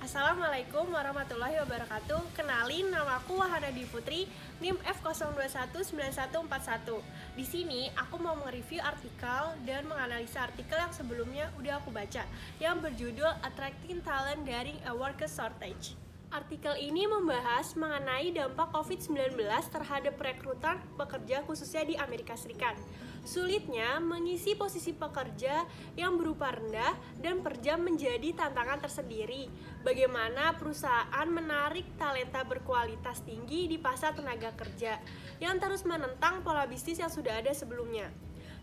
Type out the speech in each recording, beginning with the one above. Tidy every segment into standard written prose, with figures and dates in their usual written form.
Assalamualaikum warahmatullahi wabarakatuh. Kenalin, nama aku Wahana Dwi Putri, NIM F0219141. Di sini aku mau mereview artikel dan menganalisa artikel yang sebelumnya udah aku baca, yang berjudul Attracting Talent During a Worker Shortage. Artikel ini membahas mengenai dampak COVID-19 terhadap perekrutan pekerja khususnya di Amerika Serikat. Sulitnya mengisi posisi pekerja yang berupa rendah dan per jam menjadi tantangan tersendiri. Bagaimana perusahaan menarik talenta berkualitas tinggi di pasar tenaga kerja yang terus menentang pola bisnis yang sudah ada sebelumnya.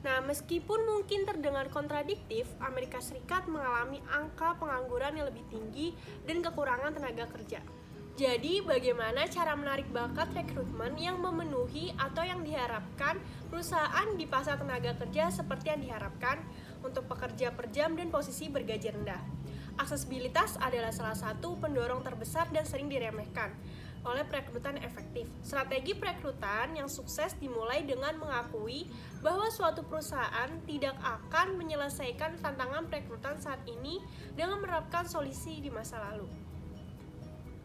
Nah, meskipun mungkin terdengar kontradiktif, Amerika Serikat mengalami angka pengangguran yang lebih tinggi dan kekurangan tenaga kerja. Jadi, bagaimana cara menarik bakat rekrutmen yang memenuhi atau yang diharapkan perusahaan di pasar tenaga kerja seperti yang diharapkan untuk pekerja per jam dan posisi bergaji rendah? Aksesibilitas adalah salah satu pendorong terbesar dan sering diremehkan oleh perekrutan efektif. Strategi perekrutan yang sukses dimulai dengan mengakui bahwa suatu perusahaan tidak akan menyelesaikan tantangan perekrutan saat ini dengan menerapkan solusi di masa lalu.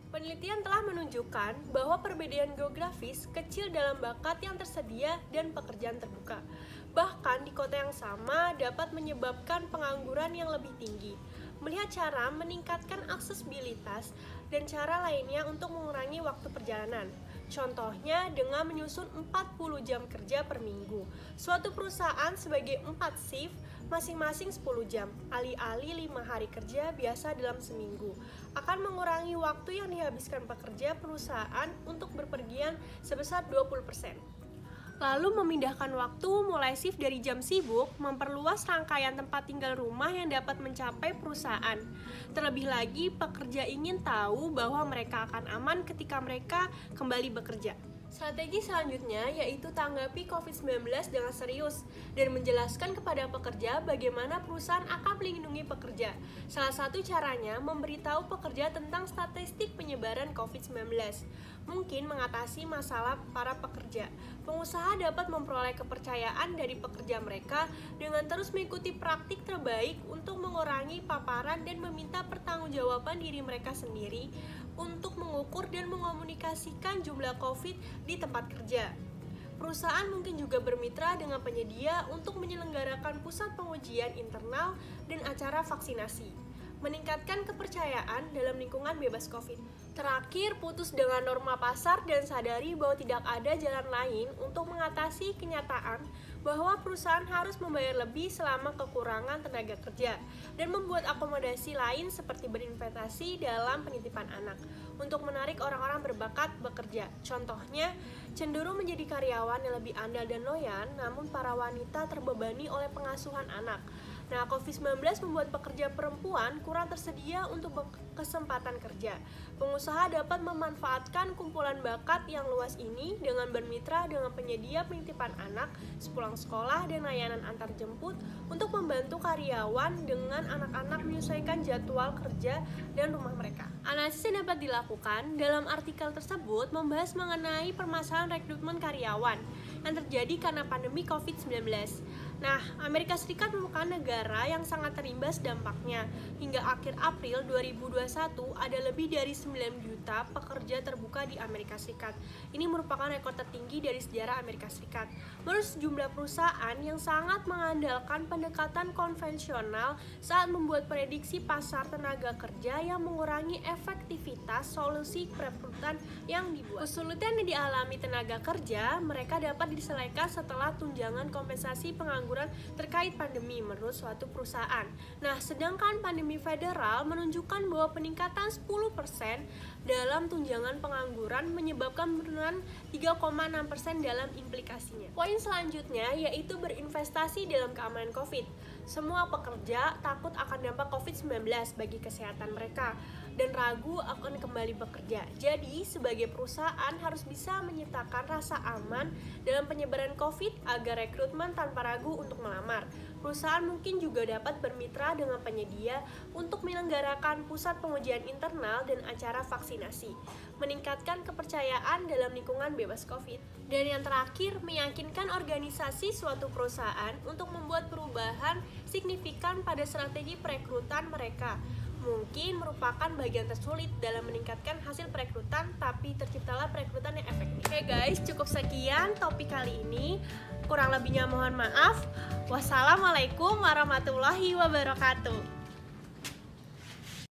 Penelitian telah menunjukkan bahwa perbedaan geografis kecil dalam bakat yang tersedia dan pekerjaan terbuka. Bahkan di kota yang sama dapat menyebabkan pengangguran yang lebih tinggi. Melihat cara meningkatkan aksesibilitas dan cara lainnya untuk mengurangi waktu perjalanan. Contohnya dengan menyusun 40 jam kerja per minggu. Suatu perusahaan sebagai 4 shift masing-masing 10 jam, alih-alih 5 hari kerja biasa dalam seminggu, akan mengurangi waktu yang dihabiskan pekerja perusahaan untuk berpergian sebesar 20%. Lalu memindahkan waktu mulai shift dari jam sibuk, memperluas rangkaian tempat tinggal rumah yang dapat mencapai perusahaan. Terlebih lagi, pekerja ingin tahu bahwa mereka akan aman ketika mereka kembali bekerja. Strategi selanjutnya yaitu tanggapi COVID-19 dengan serius dan menjelaskan kepada pekerja bagaimana perusahaan akan melindungi pekerja. Salah satu caranya memberitahu pekerja tentang statistik penyebaran COVID-19. Mungkin mengatasi masalah para pekerja. Pengusaha dapat memperoleh kepercayaan dari pekerja mereka dengan terus mengikuti praktik terbaik untuk mengurangi paparan dan meminta pertanggungjawaban diri mereka sendiri untuk mengukur dan mengomunikasikan jumlah COVID di tempat kerja. Perusahaan mungkin juga bermitra dengan penyedia untuk menyelenggarakan pusat pengujian internal dan acara vaksinasi, meningkatkan kepercayaan dalam lingkungan bebas COVID. Terakhir, putus dengan norma pasar dan sadari bahwa tidak ada jalan lain untuk mengatasi kenyataan bahwa perusahaan harus membayar lebih selama kekurangan tenaga kerja dan membuat akomodasi lain seperti berinvestasi dalam penitipan anak untuk menarik orang-orang berbakat bekerja. Contohnya, cenderung menjadi karyawan yang lebih andal dan loyan, namun para wanita terbebani oleh pengasuhan anak. Nah, COVID-19 membuat pekerja perempuan kurang tersedia untuk kesempatan kerja. Pengusaha dapat memanfaatkan kumpulan bakat yang luas ini dengan bermitra dengan penyedia penitipan anak, sepulang sekolah, dan layanan antar jemput untuk membantu karyawan dengan anak-anak menyesuaikan jadwal kerja dan rumah mereka. Analisis yang dapat dilakukan dalam artikel tersebut membahas mengenai permasalahan rekrutmen karyawan yang terjadi karena pandemi COVID-19. Nah, Amerika Serikat merupakan negara yang sangat terimbas dampaknya. Hingga akhir April 2021, ada lebih dari 9 juta pekerja terbuka di Amerika Serikat. Ini merupakan rekor tertinggi dari sejarah Amerika Serikat. Menurut sejumlah perusahaan yang sangat mengandalkan pendekatan konvensional saat membuat prediksi pasar tenaga kerja yang mengurangi efektivitas solusi perekrutan yang dibuat. Kesulitan yang dialami tenaga kerja, mereka dapat diselesaikan setelah tunjangan kompensasi pengangguran terkait pandemi menurut suatu perusahaan. Nah, sedangkan pandemi federal menunjukkan bahwa peningkatan 10% dalam tunjangan pengangguran menyebabkan penurunan 3,6% dalam implikasinya. Poin selanjutnya yaitu berinvestasi dalam keamanan COVID. Semua pekerja takut akan dampak COVID-19 bagi kesehatan mereka dan ragu akan kembali bekerja. Jadi, sebagai perusahaan harus bisa menyertakan rasa aman dalam penyebaran COVID agar rekrutmen tanpa ragu untuk melamar. Perusahaan mungkin juga dapat bermitra dengan penyedia untuk menyelenggarakan pusat pengujian internal dan acara vaksinasi, meningkatkan kepercayaan dalam lingkungan bebas COVID. Dan yang terakhir, meyakinkan organisasi suatu perusahaan untuk membuat perubahan signifikan pada strategi perekrutan mereka. mungkin merupakan bagian tersulit dalam meningkatkan hasil perekrutan, tapi terciptalah perekrutan yang efektif. Oke guys, cukup sekian topik kali ini. Kurang lebihnya mohon maaf. Wassalamualaikum warahmatullahi wabarakatuh.